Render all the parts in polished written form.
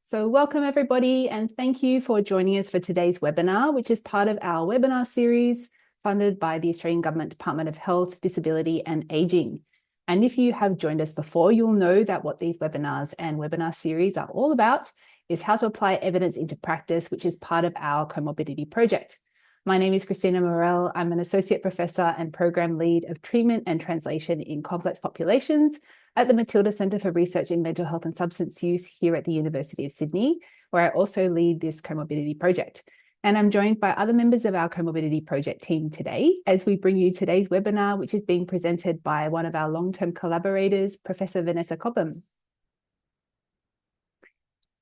So welcome everybody, and thank you for joining us for today's webinar, which is part of our webinar series funded by the Australian Government Department of Health, Disability and Ageing. And if you have joined us before, you'll know that what these webinars and webinar series are all about is how to apply evidence into practice, which is part of our comorbidity project. My name is Christina Morel. I'm an Associate Professor and Program Lead of Treatment and Translation in Complex Populations at the Matilda Centre for Research in Mental Health and Substance Use here at the University of Sydney, where I also lead this comorbidity project. And I'm joined by other members of our comorbidity project team today as we bring you today's webinar, which is being presented by one of our long-term collaborators, Professor Vanessa Cobham.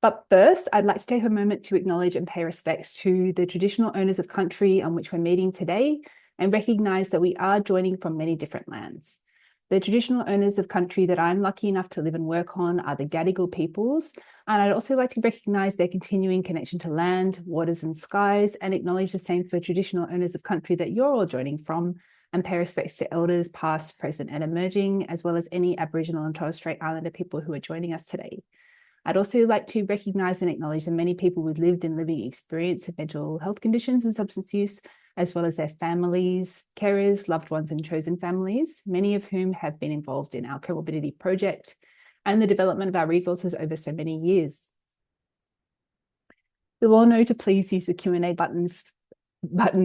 But first, I'd like to take a moment to acknowledge and pay respects to the traditional owners of country on which we're meeting today and recognise that we are joining from many different lands. The traditional owners of country that I'm lucky enough to live and work on are the Gadigal peoples, and I'd also like to recognise their continuing connection to land, waters and skies, and acknowledge the same for traditional owners of country that you're all joining from, and pay respects to elders past, present and emerging, as well as any Aboriginal and Torres Strait Islander people who are joining us today. I'd also like to recognise and acknowledge the many people with lived and living experience of mental health conditions and substance use, as well as their families, carers, loved ones and chosen families, many of whom have been involved in our comorbidity project and the development of our resources over so many years. You'll all know to please use the Q&A button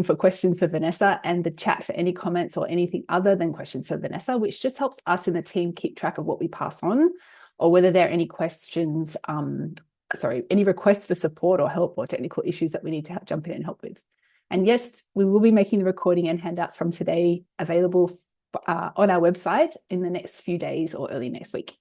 for questions for Vanessa and the chat for any comments or anything other than questions for Vanessa, which just helps us in the team keep track of what we pass on, or whether there are any questions, any requests for support or help or technical issues that we need to jump in and help with. And yes, we will be making the recording and handouts from today available on our website in the next few days or early next week.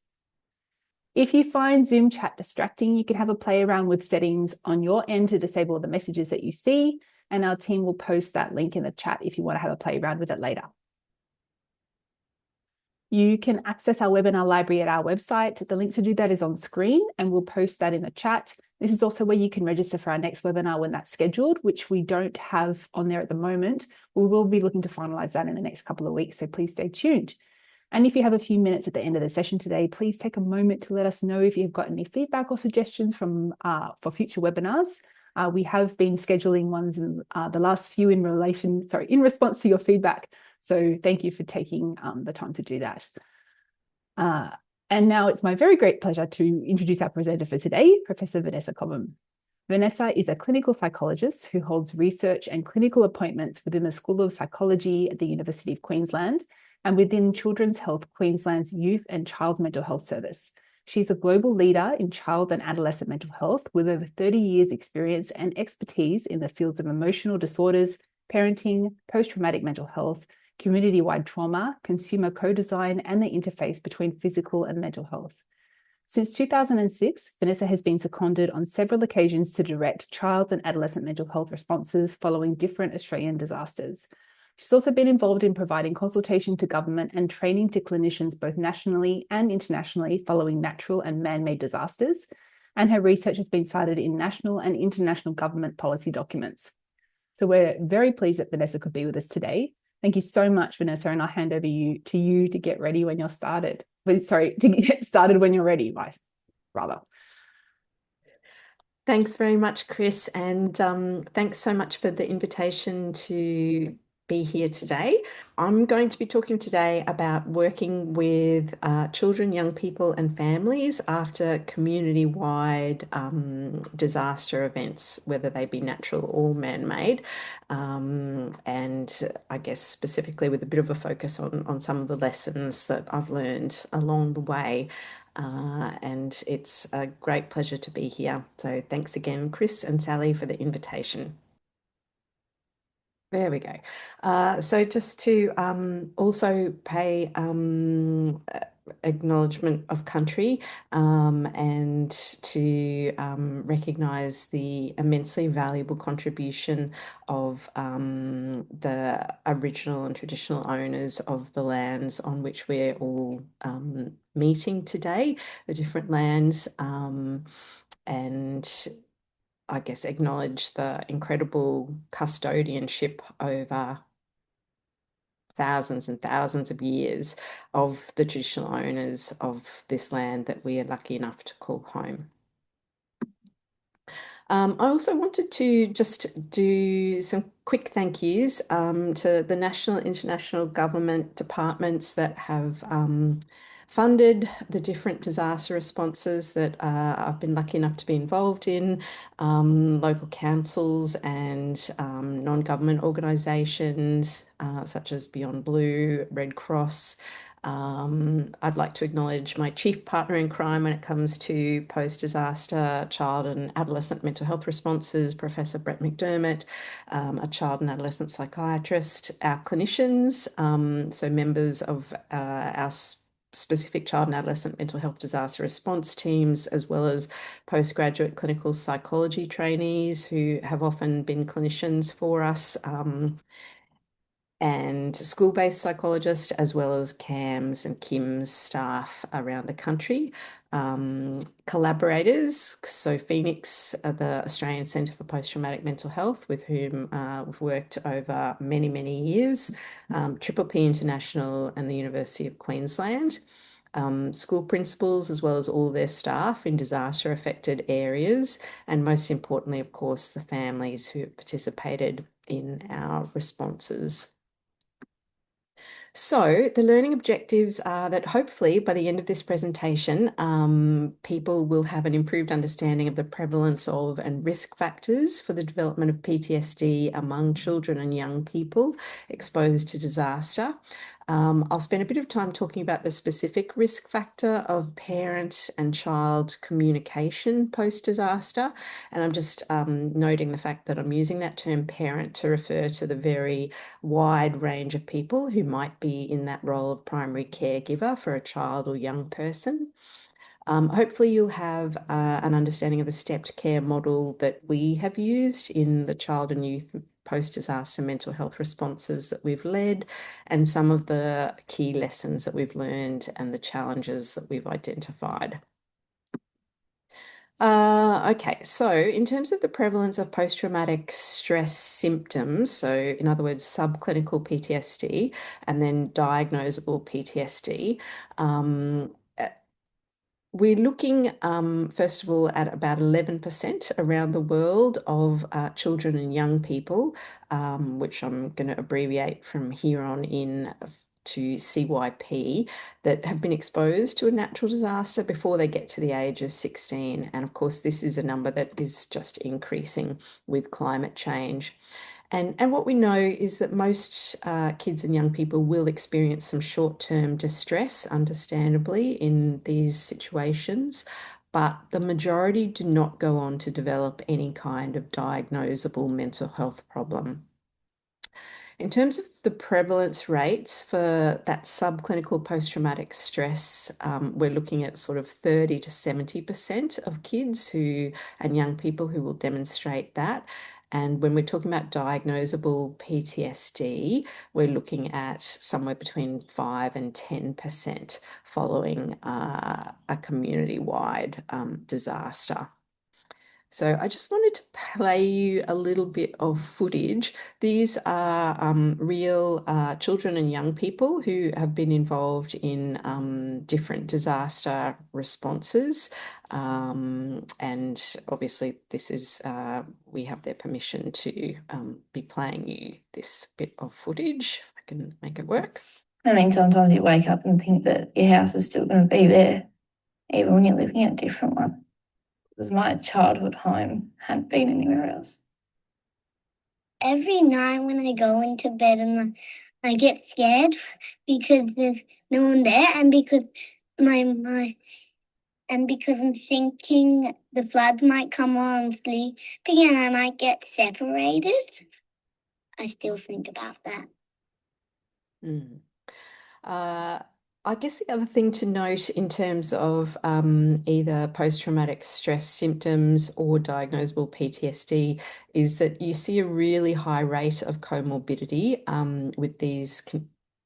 If you find Zoom chat distracting, you can have a play around with settings on your end to disable the messages that you see, and our team will post that link in the chat if you want to have a play around with it later. You can access our webinar library at our website. The link to do that is on screen and we'll post that in the chat. This is also where you can register for our next webinar when that's scheduled, which we don't have on there at the moment. We will be looking to finalise that in the next couple of weeks, so please stay tuned. And if you have a few minutes at the end of the session today, please take a moment to let us know if you've got any feedback or suggestions for future webinars. We have been scheduling ones in the last few in response to your feedback. So thank you for taking the time to do that. And now it's my very great pleasure to introduce our presenter for today, Professor Vanessa Cobham. Vanessa is a clinical psychologist who holds research and clinical appointments within the School of Psychology at the University of Queensland and within Children's Health Queensland's Youth and Child Mental Health Service. She's a global leader in child and adolescent mental health with over 30 years experience and expertise in the fields of emotional disorders, parenting, post-traumatic mental health, community-wide trauma, consumer co-design, and the interface between physical and mental health. Since 2006, Vanessa has been seconded on several occasions to direct child and adolescent mental health responses following different Australian disasters. She's also been involved in providing consultation to government and training to clinicians both nationally and internationally following natural and man-made disasters, and her research has been cited in national and international government policy documents. So we're very pleased that Vanessa could be with us today. Thank you so much, Vanessa, and I'll hand over to you to get ready when you're started. To get started when you're ready, rather. Thanks very much, Chris, and thanks so much for the invitation to be here today. I'm going to be talking today about working with children, young people and families after community-wide disaster events, whether they be natural or man-made, and I guess specifically with a bit of a focus on some of the lessons that I've learned along the way. And it's a great pleasure to be here. So thanks again, Chris and Sally, for the invitation. There we go. So just to also pay acknowledgement of country and to recognise the immensely valuable contribution of the Aboriginal and traditional owners of the lands on which we're all meeting today, the different lands, and I guess acknowledge the incredible custodianship over thousands and thousands of years of the traditional owners of this land that we are lucky enough to call home. I also wanted to just do some quick thank yous to the national and international government departments that have funded the different disaster responses that I've been lucky enough to be involved in, local councils and non-government organisations such as Beyond Blue, Red Cross. I'd like to acknowledge my chief partner in crime when it comes to post-disaster child and adolescent mental health responses, Professor Brett McDermott, a child and adolescent psychiatrist, our clinicians, so members of our specific child and adolescent mental health disaster response teams, as well as postgraduate clinical psychology trainees who have often been clinicians for us. And school-based psychologists, as well as CAMS and KIMS staff around the country. Collaborators, so Phoenix, the Australian Centre for Post-Traumatic Mental Health, with whom we've worked over many, many years, Triple P International and the University of Queensland. School principals, as well as all their staff in disaster affected areas, and most importantly, of course, the families who participated in our responses. So the learning objectives are that hopefully by the end of this presentation, people will have an improved understanding of the prevalence of and risk factors for the development of PTSD among children and young people exposed to disaster. I'll spend a bit of time talking about the specific risk factor of parent and child communication post-disaster. And I'm just noting the fact that I'm using that term parent to refer to the very wide range of people who might be in that role of primary caregiver for a child or young person. Hopefully you'll have an understanding of the stepped care model that we have used in the child and youth post-disaster mental health responses that we've led, and some of the key lessons that we've learned and the challenges that we've identified. Okay, so in terms of the prevalence of post-traumatic stress symptoms, so in other words, subclinical PTSD and then diagnosable PTSD, we're looking, first of all, at about 11% around the world of children and young people, which I'm going to abbreviate from here on in to CYP, that have been exposed to a natural disaster before they get to the age of 16. And of course, this is a number that is just increasing with climate change. And what we know is that most kids and young people will experience some short-term distress, understandably, in these situations, but the majority do not go on to develop any kind of diagnosable mental health problem. In terms of the prevalence rates for that subclinical post-traumatic stress, we're looking at sort of 30 to 70% of kids who and young people who will demonstrate that. And when we're talking about diagnosable PTSD, we're looking at somewhere between 5 and 10% following a community-wide disaster. So I just wanted to play you a little bit of footage. These are real children and young people who have been involved in different disaster responses. And obviously this is, we have their permission to be playing you this bit of footage. If I can make it work. I mean, sometimes you wake up and think that your house is still going to be there, even when you're living in a different one. Because my childhood home hadn't been anywhere else. Every night when I go into bed and I get scared because there's no one there, and because because I'm thinking the flood might come while I'm sleeping and I might get separated. I still think about that. Mm. I guess the other thing to note in terms of either post-traumatic stress symptoms or diagnosable PTSD is that you see a really high rate of comorbidity with these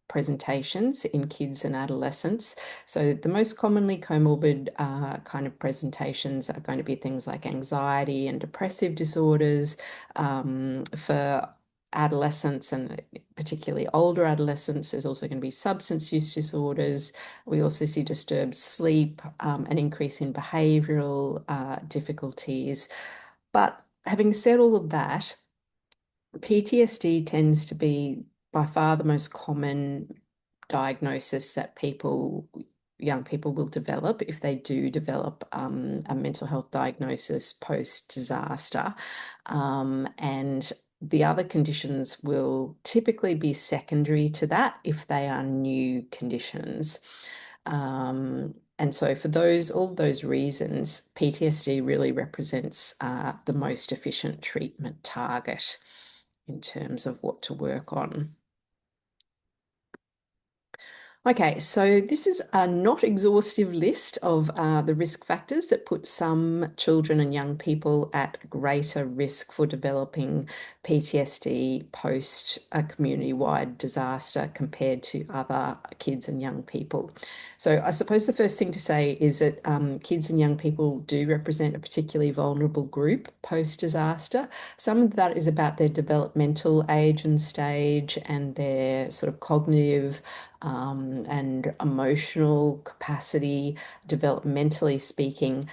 presentations in kids and adolescents. So the most commonly comorbid kind of presentations are going to be things like anxiety and depressive disorders. For adolescents and particularly older adolescents, there's also going to be substance use disorders. We also see disturbed sleep, an increase in behavioural difficulties. But having said all of that, PTSD tends to be by far the most common diagnosis that young people will develop if they do develop a mental health diagnosis post-disaster. And the other conditions will typically be secondary to that if they are new conditions. And so for all those reasons, PTSD really represents the most efficient treatment target in terms of what to work on. Okay, so this is a not exhaustive list of the risk factors that put some children and young people at greater risk for developing PTSD post a community-wide disaster compared to other kids and young people. So I suppose the first thing to say is that kids and young people do represent a particularly vulnerable group post-disaster. Some of that is about their developmental age and stage and their sort of cognitive and emotional capacity, developmentally speaking,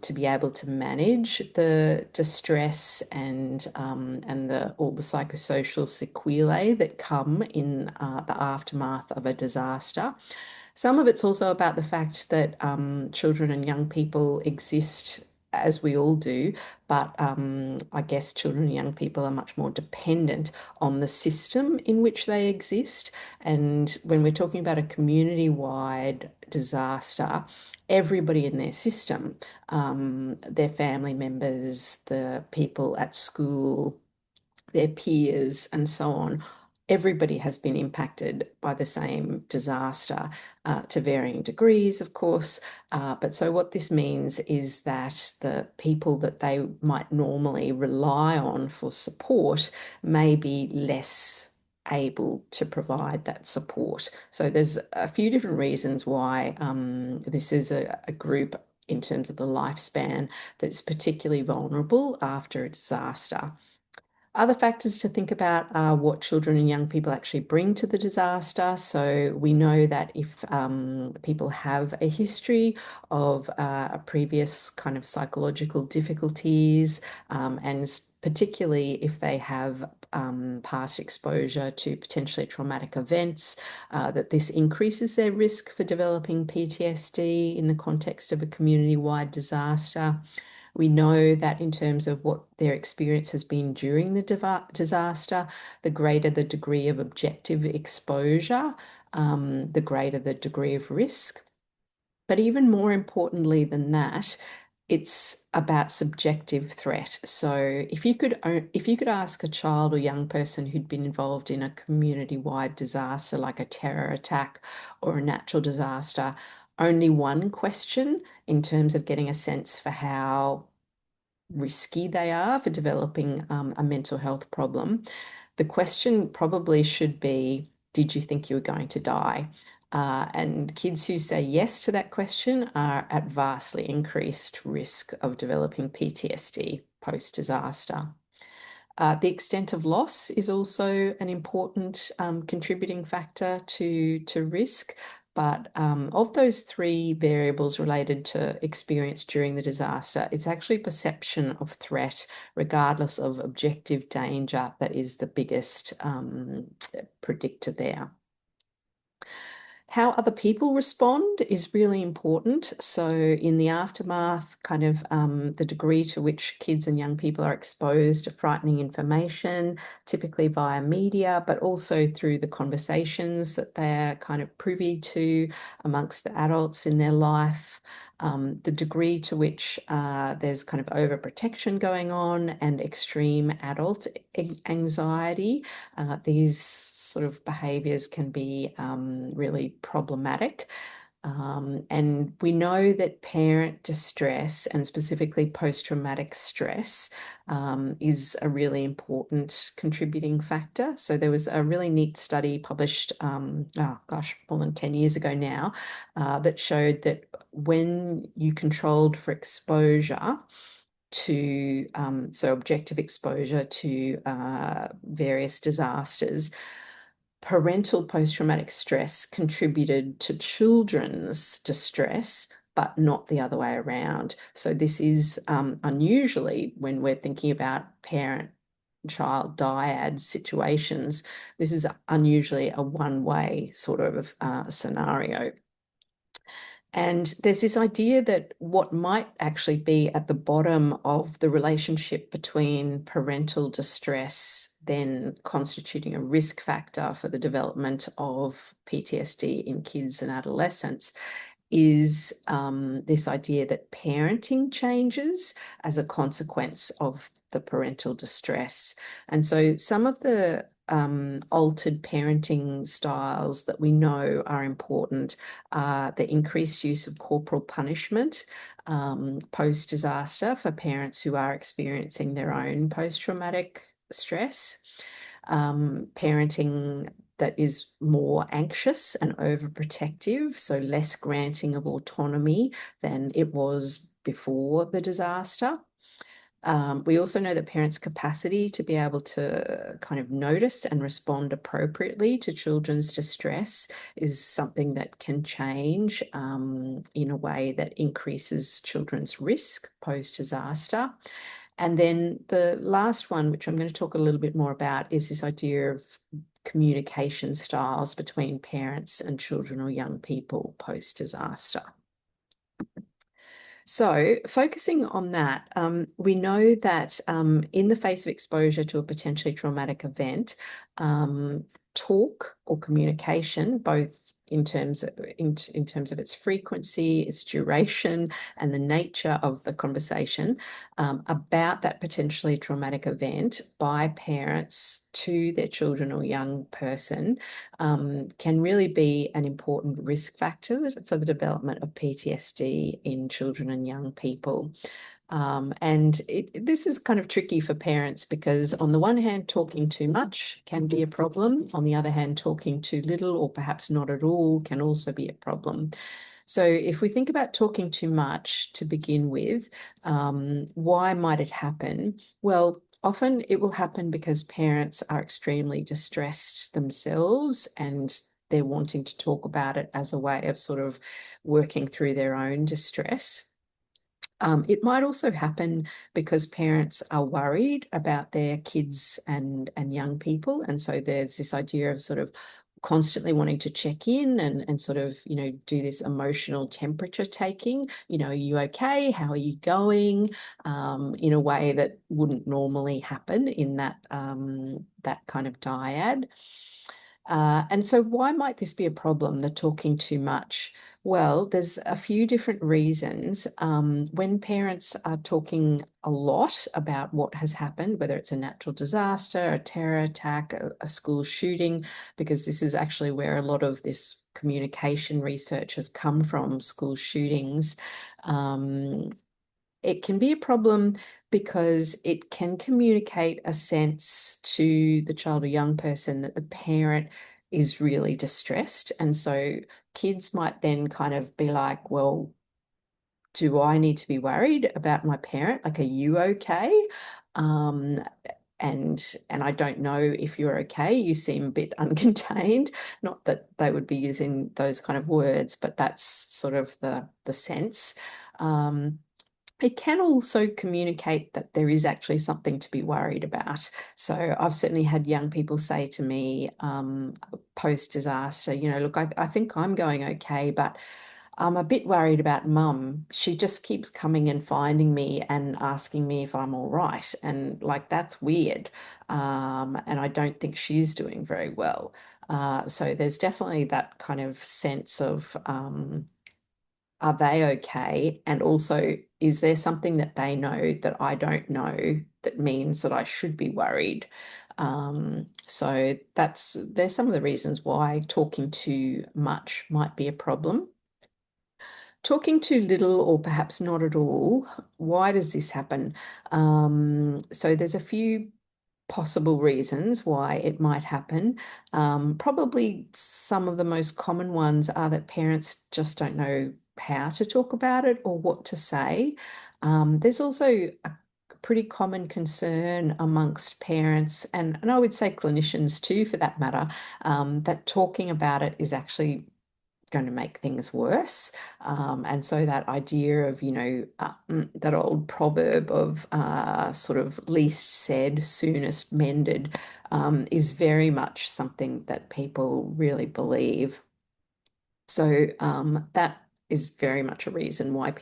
to be able to manage the distress and all the psychosocial sequelae that come in the aftermath of a disaster. Some of it's also about the fact that children and young people exist, as we all do, but I guess children and young people are much more dependent on the system in which they exist. And when we're talking about a community-wide disaster, everybody in their system, their family members, the people at school, their peers, and so on, everybody has been impacted by the same disaster to varying degrees, of course. But so what this means is that the people that they might normally rely on for support may be less able to provide that support. So there's a few different reasons why this is a group in terms of the lifespan that's particularly vulnerable after a disaster. Other factors to think about are what children and young people actually bring to the disaster. So we know that if people have a history of a previous kind of psychological difficulties, and particularly if they have past exposure to potentially traumatic events, that this increases their risk for developing PTSD in the context of a community-wide disaster. We know that in terms of what their experience has been during the disaster, the greater the degree of objective exposure, the greater the degree of risk. But even more importantly than that, it's about subjective threat. So if you could ask a child or young person who'd been involved in a community-wide disaster like a terror attack or a natural disaster, only one question in terms of getting a sense for how risky they are for developing a mental health problem, the question probably should be, did you think you were going to die? And kids who say yes to that question are at vastly increased risk of developing PTSD post-disaster. The extent of loss is also an important contributing factor to risk. But of those three variables related to experience during the disaster, it's actually perception of threat, regardless of objective danger, that is the biggest predictor there. How other people respond is really important. So in the aftermath, kind of the degree to which kids and young people are exposed to frightening information, typically via media, but also through the conversations that they're kind of privy to amongst the adults in their life, the degree to which there's kind of overprotection going on and extreme adult anxiety. These sort of behaviours can be really problematic. And we know that parent distress and specifically post-traumatic stress is a really important contributing factor. So there was a really neat study published, more than 10 years ago now, that showed that when you controlled for exposure to, so objective exposure to various disasters, parental post-traumatic stress contributed to children's distress but not the other way around. So this is unusually, when we're thinking about parent-child dyad situations, this is unusually a one-way sort of scenario. And there's this idea that what might actually be at the bottom of the relationship between parental distress then constituting a risk factor for the development of PTSD in kids and adolescents is this idea that parenting changes as a consequence of the parental distress. And so some of the altered parenting styles that we know are important are the increased use of corporal punishment post-disaster for parents who are experiencing their own post-traumatic stress, parenting that is more anxious and overprotective, so less granting of autonomy than it was before the disaster. We also know that parents' capacity to be able to kind of notice and respond appropriately to children's distress is something that can change in a way that increases children's risk post-disaster. And then the last one, which I'm going to talk a little bit more about, is this idea of communication styles between parents and children or young people post-disaster. So focusing on that, we know that in the face of exposure to a potentially traumatic event, talk or communication, both in terms of its frequency, its duration, and the nature of the conversation about that potentially traumatic event by parents to their children or young person can really be an important risk factor for the development of PTSD in children and young people. And this is kind of tricky for parents because on the one hand, talking too much can be a problem. On the other hand, talking too little or perhaps not at all can also be a problem. So if we think about talking too much to begin with, why might it happen? Well, often it will happen because parents are extremely distressed themselves and they're wanting to talk about it as a way of sort of working through their own distress. It might also happen because parents are worried about their kids and young people. And so there's this idea of sort of constantly wanting to check in and sort of, do this emotional temperature taking, are you okay? How are you going? In a way that wouldn't normally happen in that kind of dyad. And so why might this be a problem, the talking too much? Well, there's a few different reasons. When parents are talking a lot about what has happened, whether it's a natural disaster, a terror attack, a school shooting, because this is actually where a lot of this communication research has come from, school shootings, it can be a problem because it can communicate a sense to the child or young person that the parent is really distressed. And so kids might then kind of be like, well, do I need to be worried about my parent? Like, are you okay? And I don't know if you're okay. You seem a bit uncontained. Not that they would be using those kind of words, but that's sort of the sense. It can also communicate that there is actually something to be worried about. So I've certainly had young people say to me post-disaster, look, I think I'm going okay, but I'm a bit worried about mum. She just keeps coming and finding me and asking me if I'm all right. And like, that's weird. And I don't think she's doing very well. So there's definitely that kind of sense of, are they okay? And also, is there something that they know that I don't know that means that I should be worried? So there's some of the reasons why talking too much might be a problem. Talking too little or perhaps not at all, why does this happen? So there's a few possible reasons why it might happen. Probably some of the most common ones are that parents just don't know how to talk about it or what to say. There's also a pretty common concern amongst parents and I would say clinicians too, for that matter, that talking about it is actually going to make things worse. And so that idea of, that old proverb of sort of least said, soonest mended, is very much something that people really believe. So that is very much a reason why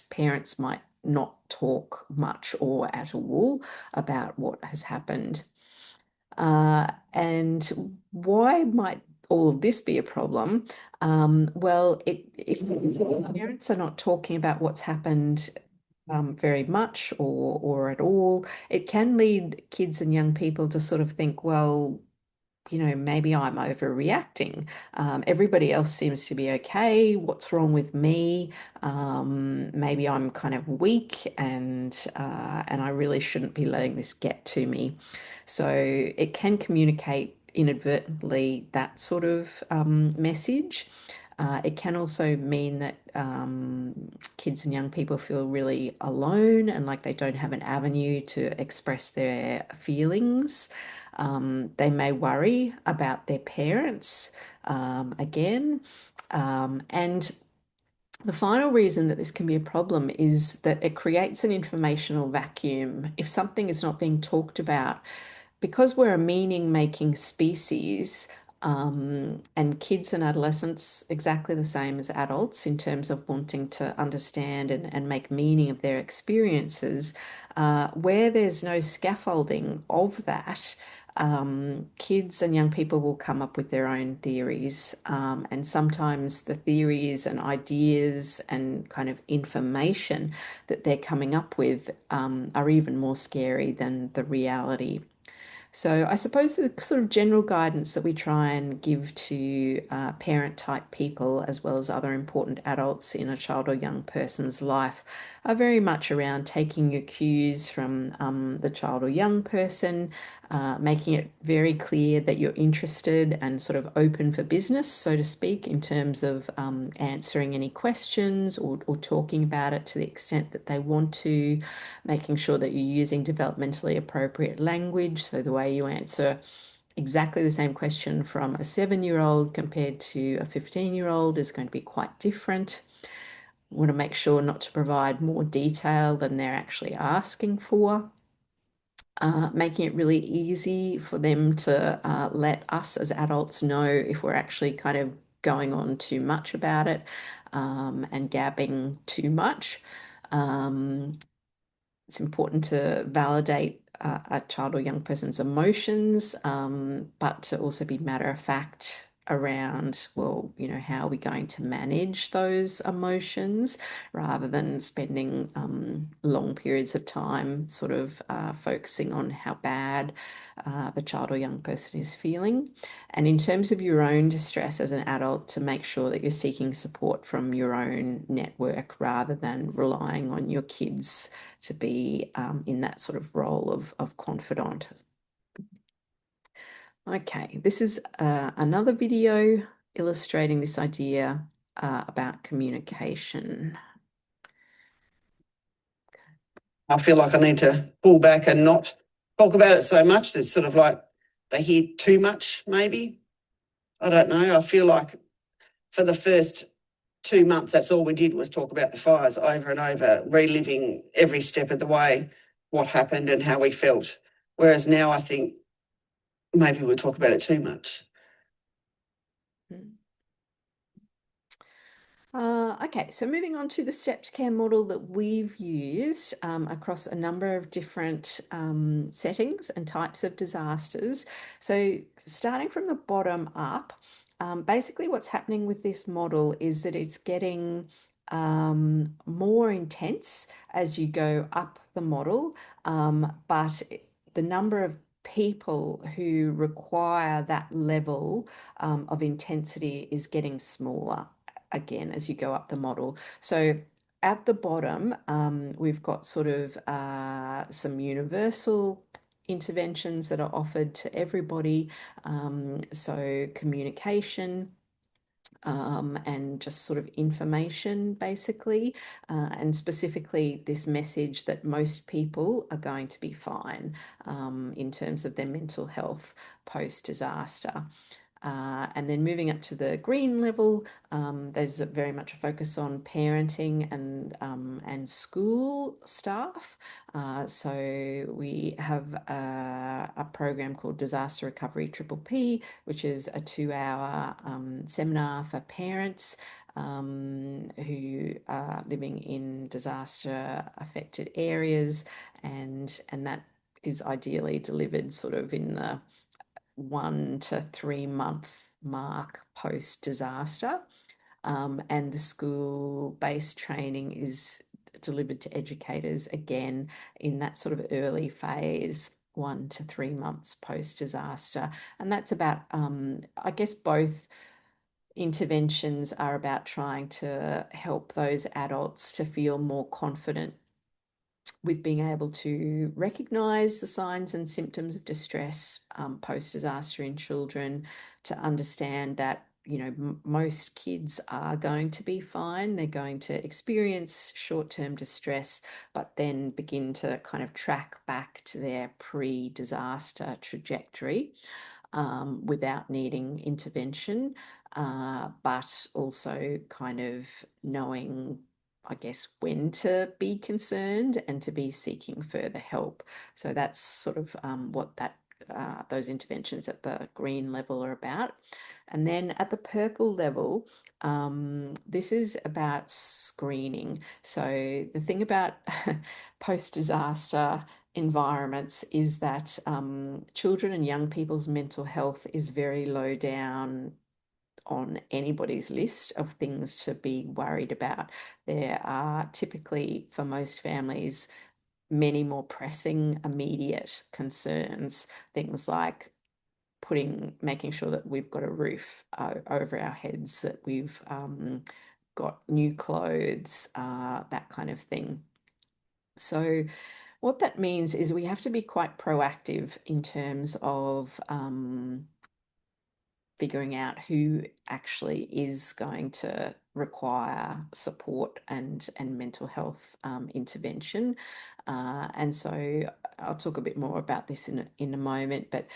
parents might not talk much or at all about what has happened. And why might all of this be a problem? Well, if parents are not talking about what's happened very much or at all, it can lead kids and young people to sort of think, well, maybe I'm overreacting. Everybody else seems to be okay. What's wrong with me? Maybe I'm kind of weak, and I really shouldn't be letting this get to me. So it can communicate inadvertently that sort of message. It can also mean that kids and young people feel really alone and like they don't have an avenue to express their feelings. They may worry about their parents again. And the final reason that this can be a problem is that it creates an informational vacuum. If something is not being talked about, because we're a meaning-making species, and kids and adolescents exactly the same as adults in terms of wanting to understand and make meaning of their experiences, where there's no scaffolding of that, kids and young people will come up with their own theories, and sometimes the theories and ideas and kind of information that they're coming up with are even more scary than the reality. So I suppose the sort of general guidance that we try and give to parent-type people as well as other important adults in a child or young person's life are very much around taking your cues from the child or young person, making it very clear that you're interested and sort of open for business, so to speak, in terms of answering any questions or talking about it to the extent that they want to, making sure that you're using developmentally appropriate language, so the way you answer exactly the same question from a 7-year-old compared to a 15-year-old is going to be quite different. We want to make sure not to provide more detail than they're actually asking for. Making it really easy for them to let us as adults know if we're actually kind of going on too much about it and gabbing too much. It's important to validate a child or young person's emotions, but to also be matter of fact around, well, how are we going to manage those emotions rather than spending long periods of time sort of focusing on how bad the child or young person is feeling. And in terms of your own distress as an adult, to make sure that you're seeking support from your own network rather than relying on your kids to be in that sort of role of confidant. Okay, this is another video illustrating this idea about communication. I feel like I need to pull back and not talk about it so much. It's sort of like they hear too much, maybe. I don't know. I feel like for the first 2 months, that's all we did was talk about the fires over and over, reliving every step of the way, what happened and how we felt. Whereas now I think maybe we'll talk about it too much. Okay, so moving on to the stepped care model that we've used across a number of different settings and types of disasters. So starting from the bottom up, basically what's happening with this model is that it's getting more intense as you go up the model, but the number of people who require that level of intensity is getting smaller again as you go up the model. So at the bottom, we've got sort of some universal interventions that are offered to everybody. So communication, and just sort of information basically, and specifically this message that most people are going to be fine in terms of their mental health post-disaster. And then moving up to the green level, there's very much a focus on parenting and school staff. So we have a program called Disaster Recovery Triple P, which is a 2-hour seminar for parents who are living in disaster affected areas, and that is ideally delivered sort of in the 1 to 3 month mark post disaster. And the school-based training is delivered to educators again in that sort of early phase, 1 to 3 months post disaster. And that's about, I guess both interventions are about trying to help those adults to feel more confident with being able to recognise the signs and symptoms of distress post-disaster in children, to understand that, you know, most kids are going to be fine. They're going to experience short-term distress, but then begin to kind of track back to their pre-disaster trajectory without needing intervention, but also kind of knowing, I guess, when to be concerned and to be seeking further help. So that's sort of what those interventions at the green level are about. And then at the purple level, this is about screening. So the thing about post-disaster environments is that children and young people's mental health is very low down on anybody's list of things to be worried about. There are typically, for most families, many more pressing immediate concerns, things like making sure that we've got a roof over our heads, that we've got new clothes, that kind of thing. So what that means is we have to be quite proactive in terms of figuring out who actually is going to require support and mental health intervention. And so I'll talk a bit more about this in a moment, but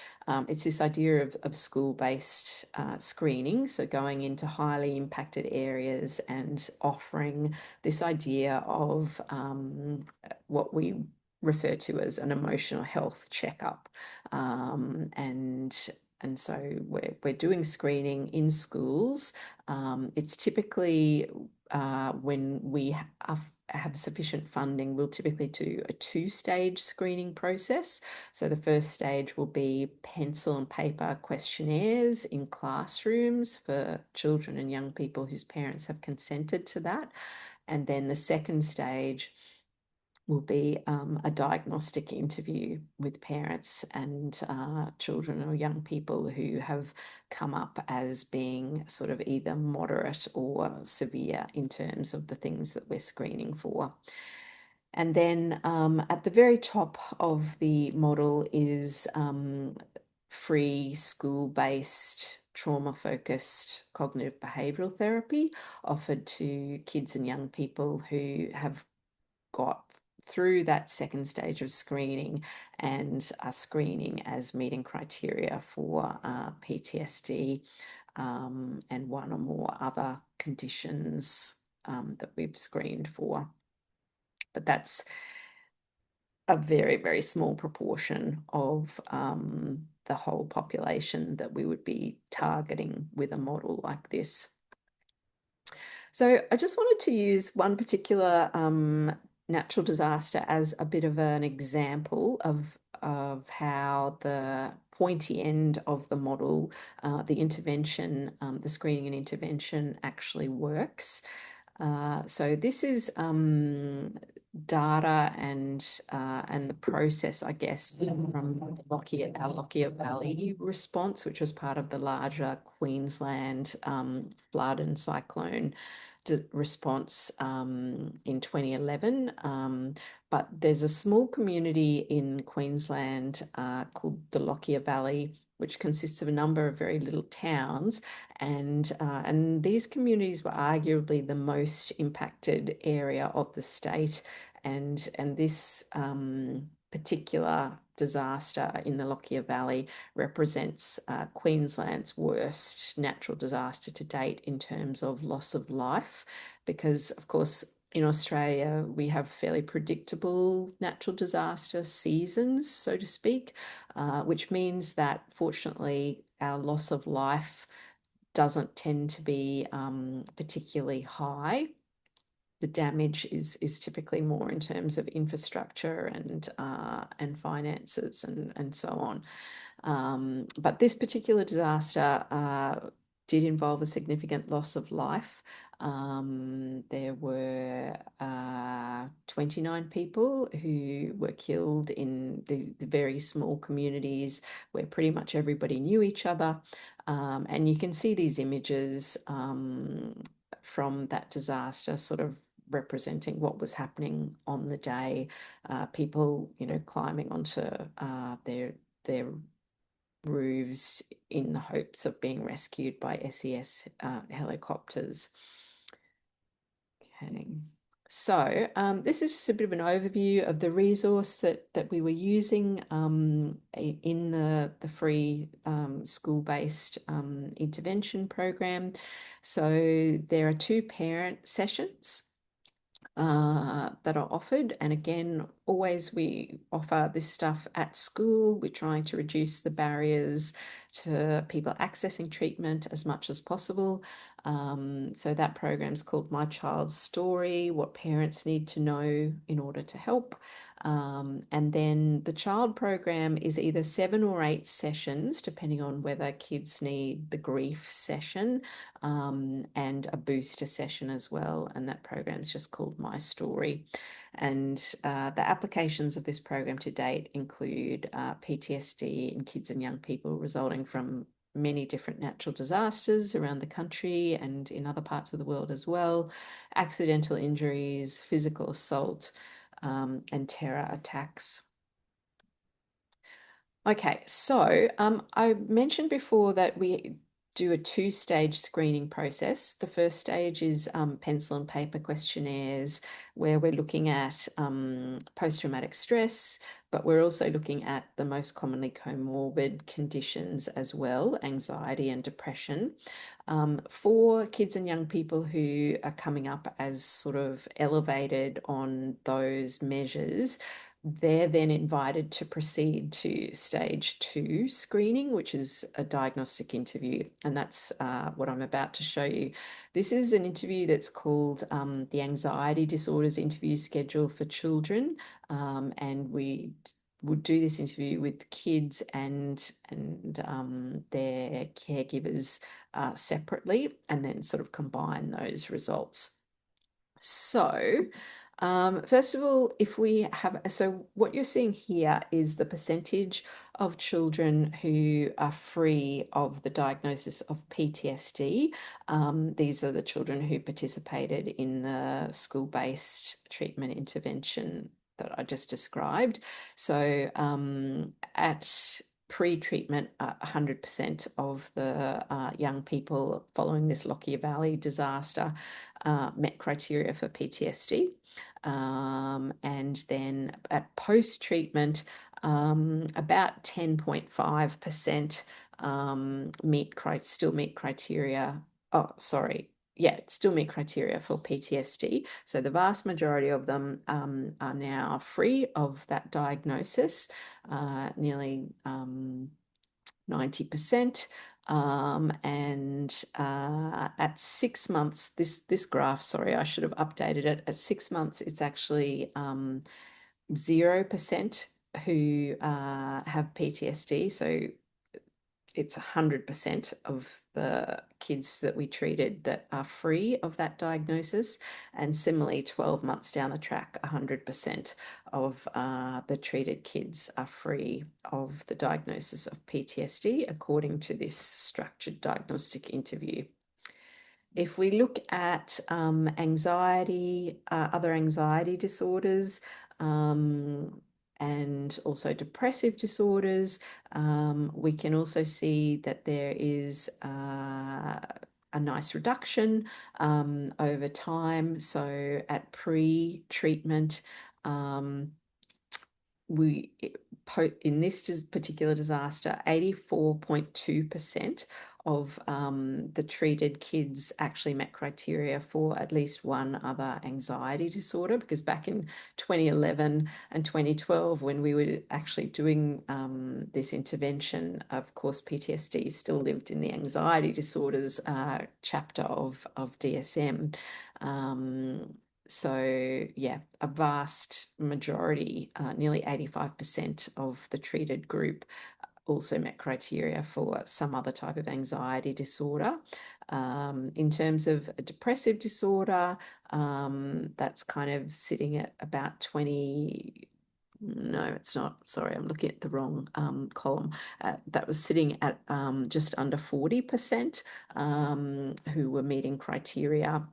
it's this idea of school-based screening. So going into highly impacted areas and offering this idea of what we refer to as an emotional health checkup. And so we're doing screening in schools. It's typically when we have sufficient funding, we'll typically do a 2-stage screening process. So the first stage will be pencil and paper questionnaires in classrooms for children and young people whose parents have consented to that. And then the second stage will be a diagnostic interview with parents and children or young people who have come up as being sort of either moderate or severe in terms of the things that we're screening for. And then at the very top of the model is free school-based trauma-focused cognitive behavioural therapy offered to kids and young people who have got through that second stage of screening and are screening as meeting criteria for PTSD and one or more other conditions that we've screened for. But that's a very, very small proportion of the whole population that we would be targeting with a model like this. So I just wanted to use one particular natural disaster as a bit of an example of how the pointy end of the model, the intervention, the screening and intervention actually works. So this is data and the process, I guess, from our Lockyer Valley response, which was part of the larger Queensland flood and cyclone response in 2011. But there's a small community in Queensland called the Lockyer Valley, which consists of a number of very little towns, and these communities were arguably the most impacted area of the state, and this particular disaster in the Lockyer Valley represents Queensland's worst natural disaster to date in terms of loss of life, because of course in Australia we have fairly predictable natural disaster seasons, so to speak, which means that fortunately our loss of life doesn't tend to be particularly high. The damage is typically more in terms of infrastructure and finances and so on. But this particular disaster did involve a significant loss of life. There were 29 people who were killed in the very small communities where pretty much everybody knew each other. And you can see these images from that disaster sort of representing what was happening on the day. People, climbing onto their roofs in the hopes of being rescued by SES helicopters. Okay. So this is just a bit of an overview of the resource that we were using in the free school-based intervention program. So there are 2 parent sessions that are offered, and again, always we offer this stuff at school. We're trying to reduce the barriers to people accessing treatment as much as possible. So that program is called My Child's Story: What Parents Need to Know in Order to Help. And then the child program is either 7 or 8 sessions, depending on whether kids need the grief session and a booster session as well. And that program is just called My Story. And the applications of this program to date include PTSD in kids and young people resulting from many different natural disasters around the country and in other parts of the world as well, accidental injuries, physical assault, and terror attacks. Okay, so I mentioned before that we do a 2-stage screening process. The first stage is pencil and paper questionnaires, where we're looking at post-traumatic stress, but we're also looking at the most commonly comorbid conditions as well, anxiety and depression. For kids and young people who are coming up as sort of elevated on those measures, they're then invited to proceed to stage 2 screening, which is a diagnostic interview. And that's what I'm about to show you. This is an interview that's called the Anxiety Disorders Interview Schedule for Children. And we would do this interview with kids and their caregivers separately, and then sort of combine those results. So first of all, so what you're seeing here is the percentage of children who are free of the diagnosis of PTSD. These are the children who participated in the school-based treatment intervention that I just described. So at pre-treatment, 100% of the young people following this Lockyer Valley disaster met criteria for PTSD. And then at post-treatment, about 10.5% still meet criteria. Oh, sorry. Yeah, still meet criteria for PTSD. So the vast majority of them are now free of that diagnosis, nearly 90%. And at 6 months, this graph, sorry, I should have updated it. At 6 months, it's actually 0% who have PTSD. So it's 100% of the kids that we treated that are free of that diagnosis. And similarly, 12 months down the track, 100% of the treated kids are free of the diagnosis of PTSD, according to this structured diagnostic interview. If we look at anxiety, other anxiety disorders, and also depressive disorders, we can also see that there is a nice reduction over time. So at pre-treatment, in this particular disaster, 84.2% of the treated kids actually met criteria for at least one other anxiety disorder, because back in 2011 and 2012, when we were actually doing this intervention, of course, PTSD still lived in the anxiety disorders chapter of DSM. So yeah, a vast majority, nearly 85% of the treated group also met criteria for some other type of anxiety disorder. In terms of a depressive disorder, that's kind of sitting at about 20. No, it's not. Sorry, I'm looking at the wrong column. That was sitting at just under 40% who were meeting criteria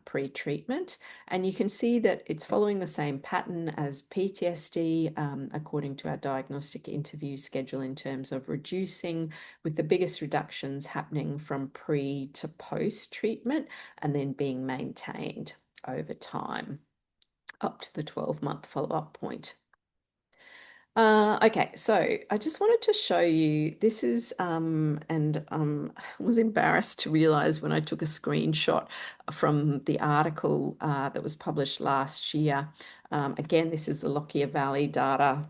pre-treatment. And you can see that it's following the same pattern as PTSD according to our diagnostic interview schedule in terms of reducing, with the biggest reductions happening from pre to post treatment and then being maintained over time up to the 12-month follow-up point. Okay, so I just wanted to show you, this is, and was embarrassed to realize when I took a screenshot from the article that was published last year. Again, this is the Lockyer Valley data.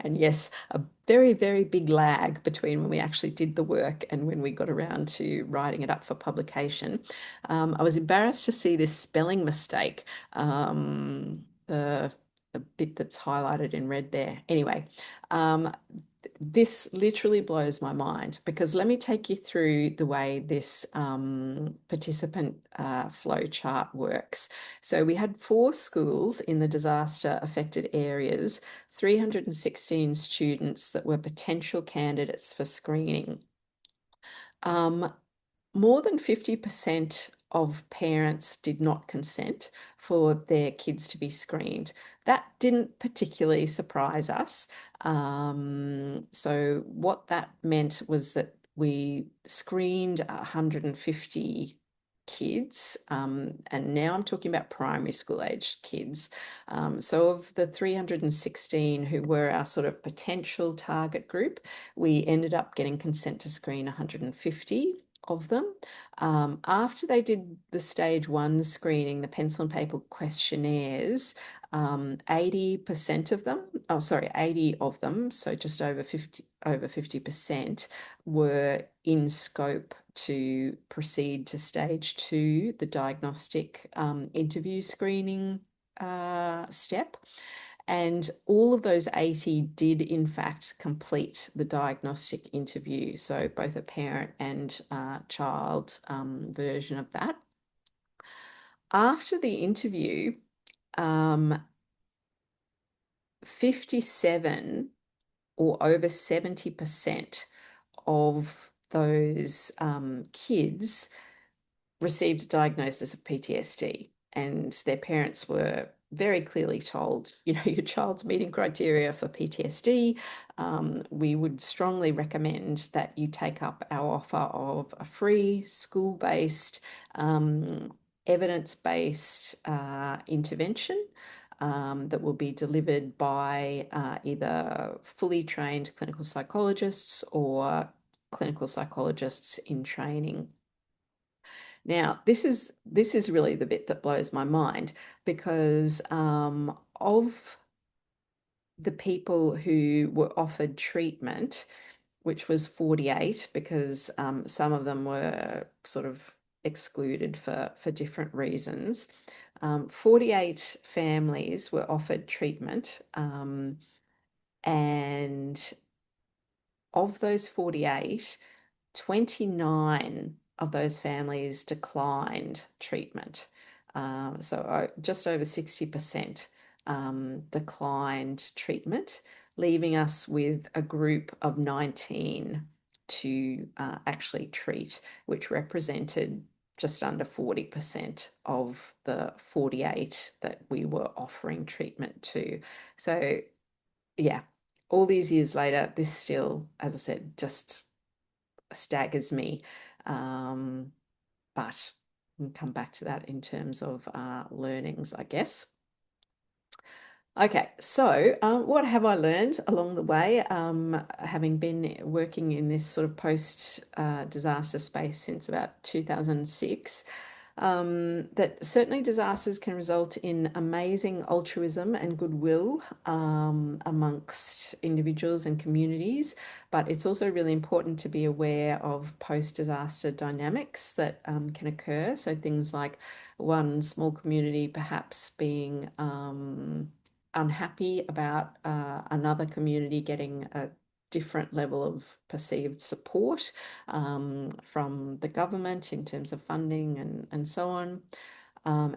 And yes, a very, very big lag between when we actually did the work and when we got around to writing it up for publication. I was embarrassed to see this spelling mistake. The bit that's highlighted in red there. Anyway, this literally blows my mind, because let me take you through the way this participant flow chart works. So we had 4 schools in the disaster affected areas, 316 students that were potential candidates for screening. More than 50% of parents did not consent for their kids to be screened. That didn't particularly surprise us. So what that meant was that we screened 150 kids, and now I'm talking about primary school aged kids. So of the 316 who were our sort of potential target group, we ended up getting consent to screen 150 of them. After they did the stage 1 screening, the pencil and paper questionnaires, 80% of them, 80 of them, so just over 50% were in scope to proceed to stage 2, the diagnostic interview screening step. And all of those 80 did, in fact, complete the diagnostic interview. So both a parent and child version of that. After the interview, 57 or over 70% of those kids received a diagnosis of PTSD, and their parents were very clearly told, you know, your child's meeting criteria for PTSD. We would strongly recommend that you take up our offer of a free school-based, evidence-based intervention that will be delivered by either fully trained clinical psychologists or clinical psychologists in training. Now, this is really the bit that blows my mind, because of the people who were offered treatment, which was 48, because some of them were sort of excluded for different reasons. 48 families were offered treatment, and of those 48, 29 of those families declined treatment. So just over 60% declined treatment, leaving us with a group of 19 to actually treat, which represented just under 40% of the 48 that we were offering treatment to. So yeah, all these years later, this still, as I said, just staggers me. But we'll come back to that in terms of learnings, I guess. Okay, so what have I learned along the way, having been working in this sort of post-disaster space since about 2006? That certainly disasters can result in amazing altruism and goodwill amongst individuals and communities, but it's also really important to be aware of post-disaster dynamics that can occur. So things like one small community perhaps being unhappy about another community getting a different level of perceived support from the government in terms of funding and so on.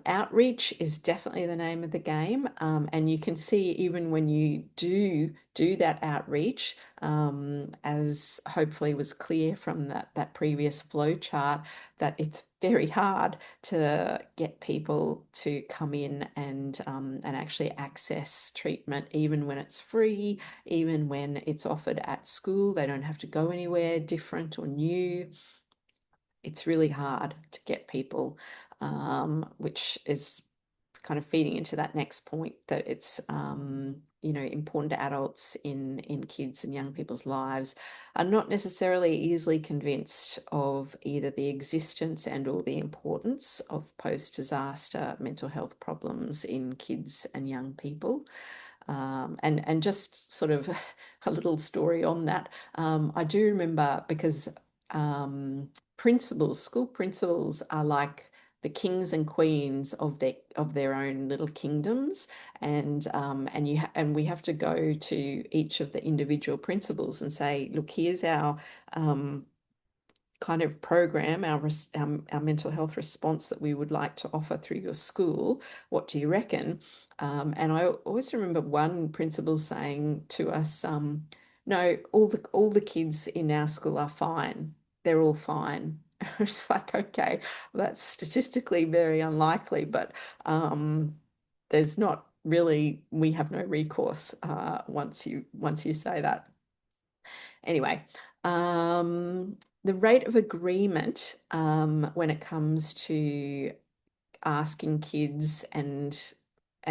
Outreach is definitely the name of the game, and you can see even when you do that outreach, as hopefully was clear from that previous flow chart, that it's very hard to get people to come in and actually access treatment, even when it's free, even when it's offered at school. They don't have to go anywhere different or new. It's really hard to get people, which is kind of feeding into that next point, that it's important to adults in kids and young people's lives are not necessarily easily convinced of either the existence and or the importance of post-disaster mental health problems in kids and young people. And just sort of a little story on that. I do remember, because school principals are like the kings and queens of their own little kingdoms, and we have to go to each of the individual principals and say, look, here's our kind of program, our mental health response that we would like to offer through your school. What do you reckon? And I always remember one principal saying to us, no, all the kids in our school are fine. They're all fine. It's like, okay, well, that's statistically very unlikely, but there's not really, we have no recourse once you say that. Anyway, the rate of agreement when it comes to asking kids and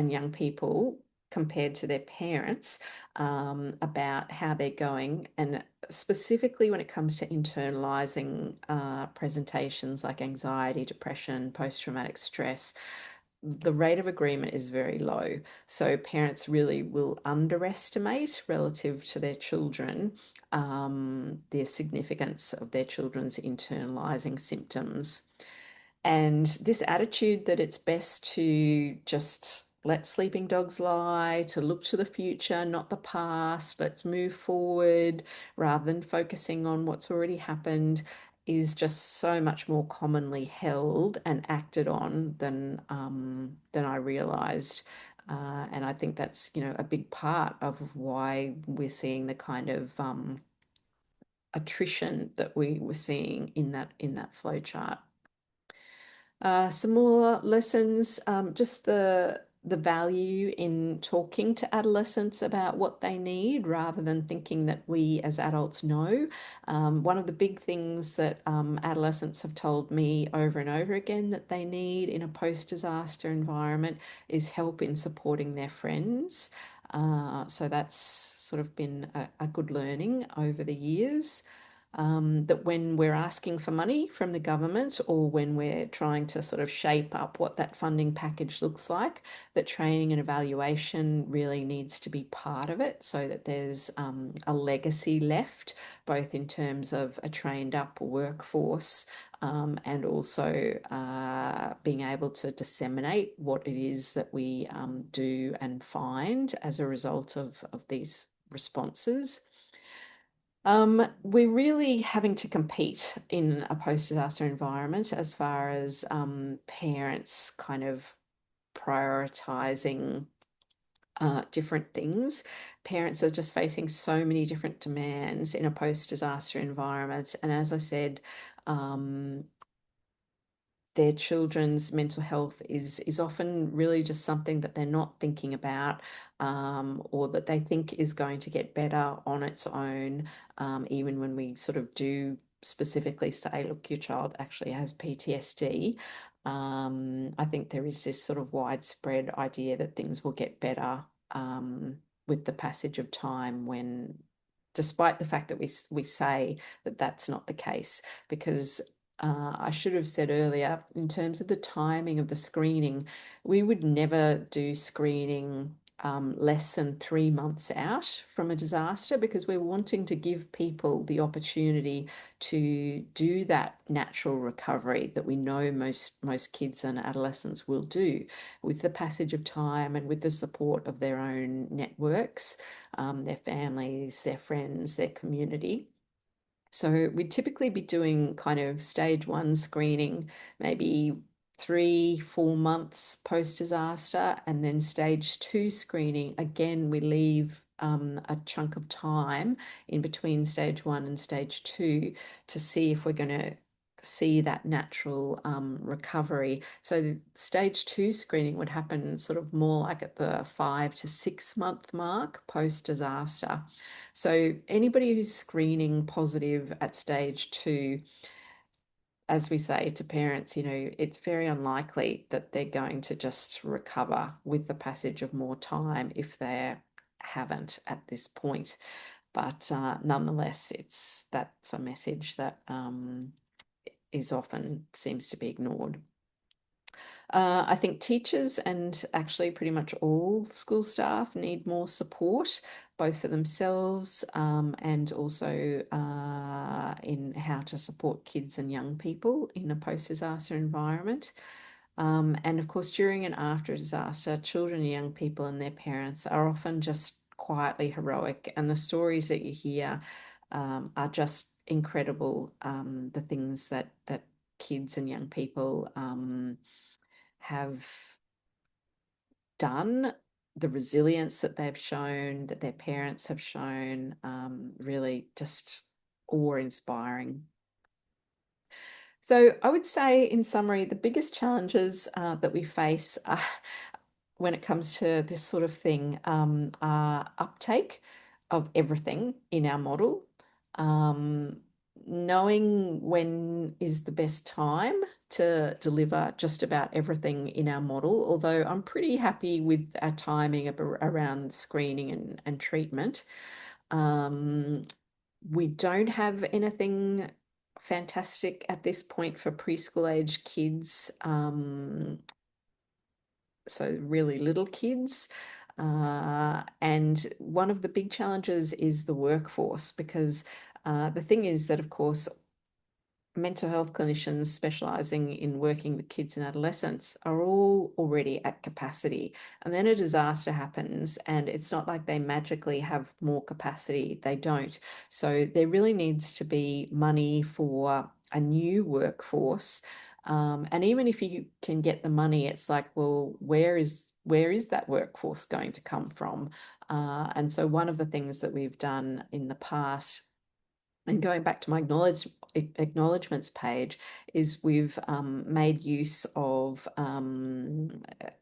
young people compared to their parents about how they're going, and specifically when it comes to internalizing presentations like anxiety, depression, post-traumatic stress, the rate of agreement is very low. So parents really will underestimate relative to their children the significance of their children's internalizing symptoms. And this attitude that it's best to just let sleeping dogs lie, to look to the future, not the past, let's move forward rather than focusing on what's already happened, is just so much more commonly held and acted on than I realized. And I think that's, a big part of why we're seeing the kind of attrition that we were seeing in that flow chart. Some more lessons, just the value in talking to adolescents about what they need rather than thinking that we as adults know. One of the big things that adolescents have told me over and over again that they need in a post-disaster environment is help in supporting their friends. So that's sort of been a good learning over the years. That when we're asking for money from the government, or when we're trying to sort of shape up what that funding package looks like, that training and evaluation really needs to be part of it, so that there's a legacy left, both in terms of a trained up workforce and also being able to disseminate what it is that we do and find as a result of these responses. We're really having to compete in a post-disaster environment as far as parents kind of prioritizing different things. Parents are just facing so many different demands in a post-disaster environment. And as I said, their children's mental health is often really just something that they're not thinking about, or that they think is going to get better on its own, even when we sort of do specifically say, look, your child actually has PTSD. I think there is this sort of widespread idea that things will get better with the passage of time, when, despite the fact that we say that that's not the case, because I should have said earlier, in terms of the timing of the screening, we would never do screening less than 3 months out from a disaster, because we're wanting to give people the opportunity to do that natural recovery that we know most kids and adolescents will do with the passage of time and with the support of their own networks, their families, their friends, their community. So we'd typically be doing kind of stage 1 screening, maybe 3-4 months post-disaster, and then stage 2 screening. Again, we leave a chunk of time in between stage 1 and stage 2 to see if we're going to see that natural recovery. So the stage 2 screening would happen sort of more like at the 5 to 6 month mark post-disaster. So anybody who's screening positive at stage 2, as we say to parents, it's very unlikely that they're going to just recover with the passage of more time if they haven't at this point. But nonetheless, that's a message that is often seems to be ignored. I think teachers and actually pretty much all school staff need more support, both for themselves and also in how to support kids and young people in a post-disaster environment. And of course, during and after a disaster, children and young people and their parents are often just quietly heroic, and the stories that you hear are just incredible. The things that kids and young people have done, the resilience that they've shown, that their parents have shown, really just awe-inspiring. So I would say, in summary, the biggest challenges that we face when it comes to this sort of thing are uptake of everything in our model, knowing when is the best time to deliver just about everything in our model, although I'm pretty happy with our timing around screening and treatment. We don't have anything fantastic at this point for preschool age kids, so really little kids. And one of the big challenges is the workforce, because the thing is that, of course, mental health clinicians specialising in working with kids and adolescents are all already at capacity. And then a disaster happens and it's not like they magically have more capacity. They don't. So there really needs to be money for a new workforce. And even if you can get the money, it's like, well, where is that workforce going to come from? And so one of the things that we've done in the past, and going back to my acknowledgements page, is we've made use of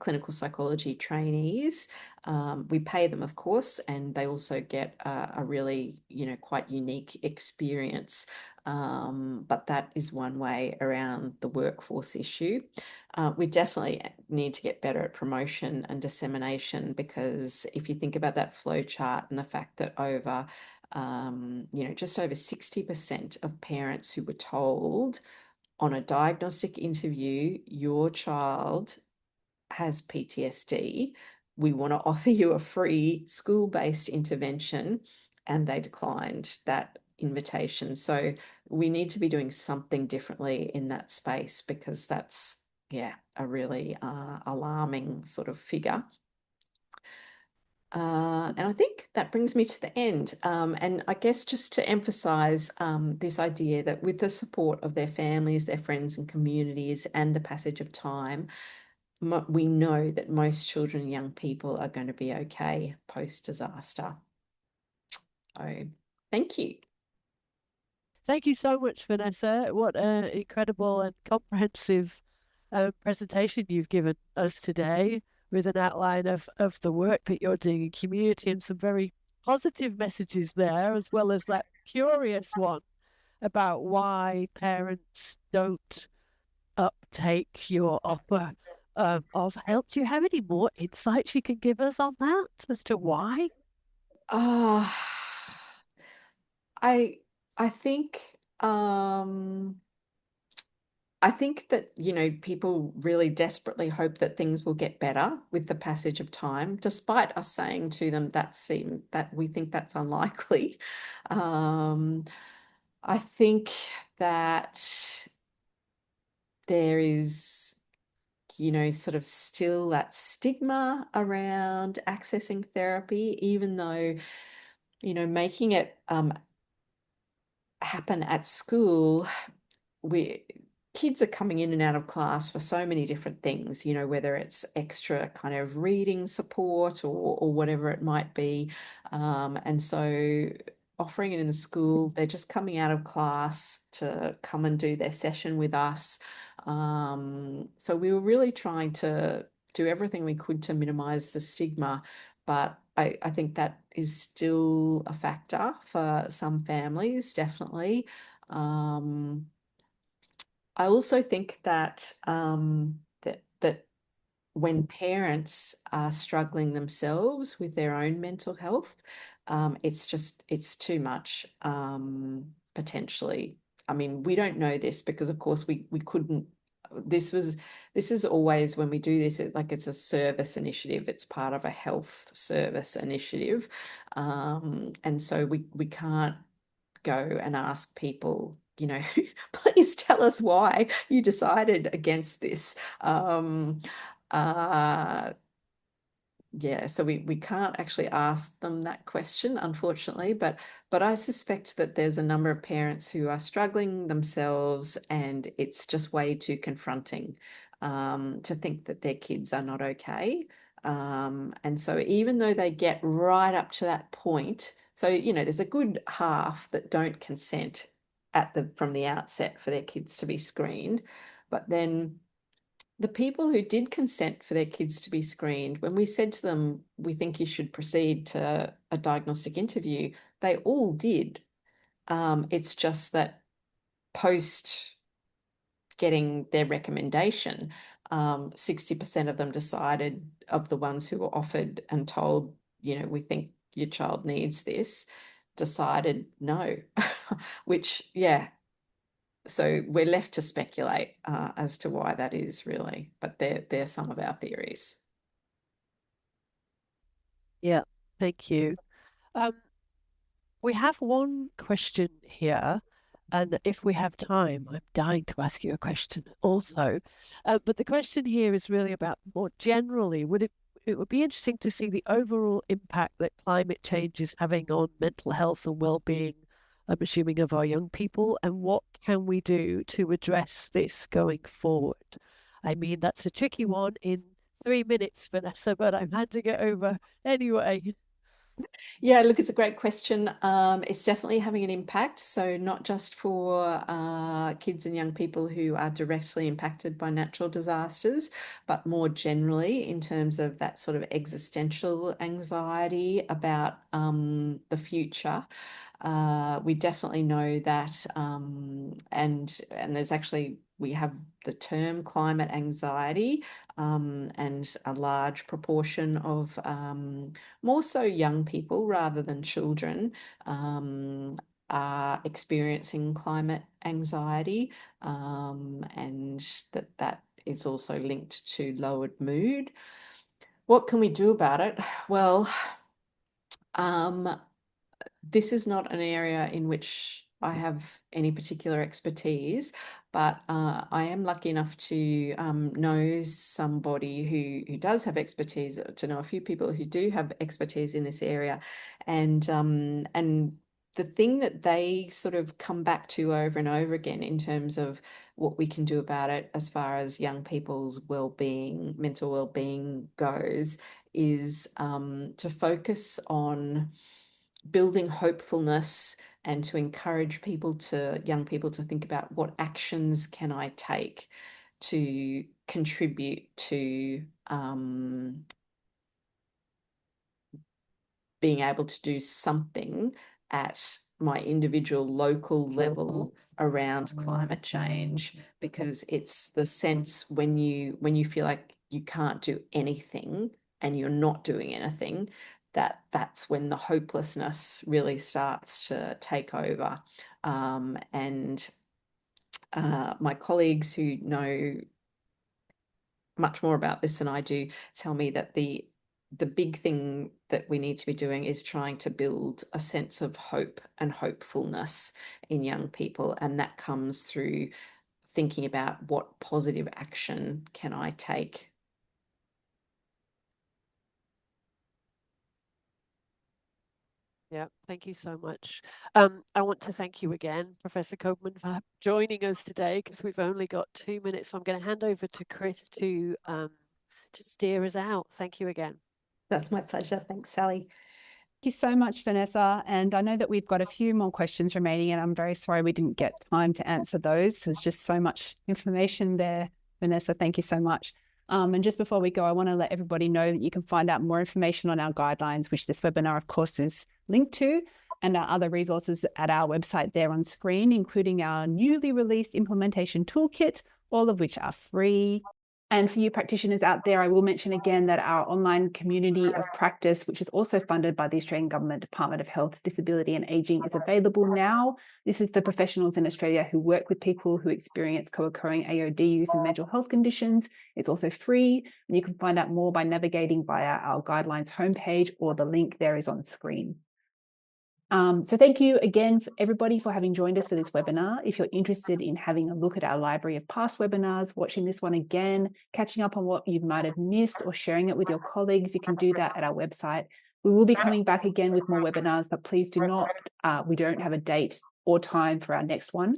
clinical psychology trainees. We pay them, of course, and they also get a really, quite unique experience. But that is one way around the workforce issue. We definitely need to get better at promotion and dissemination, because if you think about that flow chart and the fact that just over 60% of parents who were told on a diagnostic interview, your child has PTSD, we want to offer you a free school-based intervention, and they declined that invitation. So we need to be doing something differently in that space, because that's, a really alarming sort of figure. And I think that brings me to the end. And I guess just to emphasize this idea that with the support of their families, their friends and communities, and the passage of time, we know that most children and young people are going to be okay post-disaster. So thank you. Thank you so much, Vanessa. What an incredible and comprehensive presentation you've given us today, with an outline of the work that you're doing in community and some very positive messages there, as well as that curious one about why parents don't uptake your offer of help. Do you have any more insights you can give us on that as to why? I think I think that, you know, people really desperately hope that things will get better with the passage of time, despite us saying to them that we think that's unlikely. I think that there is, you know, sort of still that stigma around accessing therapy, even though, you know, making it happen at school, kids are coming in and out of class for so many different things, you know, whether it's extra kind of reading support or whatever it might be. And so offering it in the school, they're just coming out of class to come and do their session with us. So we were really trying to do everything we could to minimize the stigma, but I think that is still a factor for some families, definitely. I also think that that when parents are struggling themselves with their own mental health, it's too much, potentially. I mean, we don't know this because, of course, we couldn't. This is always when we do this, it's a service initiative. It's part of a health service initiative, and so we can't go and ask people, you know, please tell us why you decided against this. Uh, yeah, so we can't actually ask them that question, unfortunately, but I suspect that there's a number of parents who are struggling themselves, and it's just way too confronting to think that their kids are not okay. And so even though they get right up to that point, so you know, there's a good half that don't consent from the outset for their kids to be screened, but then the people who did consent for their kids to be screened, when we said to them, we think you should proceed to a diagnostic interview, they all did. It's just that post getting their recommendation, 60% of them decided, of the ones who were offered and told, you know, we think your child needs this, decided no, which, yeah, so we're left to speculate as to why that is, really, but they're some of our theories. Yeah, thank you. We have one question here, and if we have time, I'm dying to ask you a question also. But the question here is really about, more generally, it would be interesting to see the overall impact that climate change is having on mental health and well-being, I'm assuming, of our young people, and what can we do to address this going forward? I mean, that's a tricky one in 3 minutes, Vanessa, but I'm handing it over anyway. Yeah, look, it's a great question. It's definitely having an impact. So not just for kids and young people who are directly impacted by natural disasters, but more generally in terms of that sort of existential anxiety about the future. We definitely know that, and there's actually, we have the term climate anxiety, and a large proportion of more so young people rather than children are experiencing climate anxiety, and that is also linked to lowered mood. What can we do about it? Well, this is not an area in which I have any particular expertise, but I am lucky enough to know somebody who does have expertise, to know a few people who do have expertise in this area, and the thing that they sort of come back to over and over again in terms of what we can do about it as far as young people's well-being, mental well-being goes, is to focus on building hopefulness and to encourage young people to think about what actions can I take to contribute to being able to do something at my individual local level around climate change, because it's the sense when you feel like you can't do anything and you're not doing anything, that's when the hopelessness really starts to take over. And my colleagues who know much more about this than I do tell me that the big thing that we need to be doing is trying to build a sense of hope and hopefulness in young people, and that comes through thinking about what positive action can I take. Yeah, thank you so much. I want to thank you again, Professor Cobham, for joining us today, because we've only got 2 minutes. So I'm going to hand over to Chris to steer us out. Thank you again. That's my pleasure. Thanks, Sally. Thank you so much, Vanessa. And I know that we've got a few more questions remaining, and I'm very sorry we didn't get time to answer those. There's just so much information there, Vanessa. Thank you so much. And just before we go, I want to let everybody know that you can find out more information on our guidelines, which this webinar, of course, is linked to, and our other resources at our website there on screen, including our newly released implementation toolkit, all of which are free. And for you practitioners out there, I will mention again that our online community of practice, which is also funded by the Australian Government Department of Health, Disability and Ageing, is available now. This is the professionals in Australia who work with people who experience co-occurring AOD use and mental health conditions. It's also free, and you can find out more by navigating via our guidelines homepage, or the link there is on screen. So thank you again, everybody, for having joined us for this webinar. If you're interested in having a look at our library of past webinars, watching this one again, catching up on what you might have missed, or sharing it with your colleagues, you can do that at our website. We will be coming back again with more webinars, but please do not, we don't have a date or time for our next one.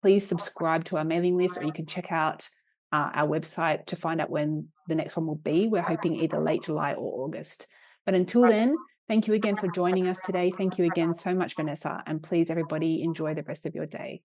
Please subscribe to our mailing list, or you can check out our website to find out when the next one will be. We're hoping either late July or August. But until then, thank you again for joining us today. Thank you again so much, Vanessa. And please, everybody, enjoy the rest of your day.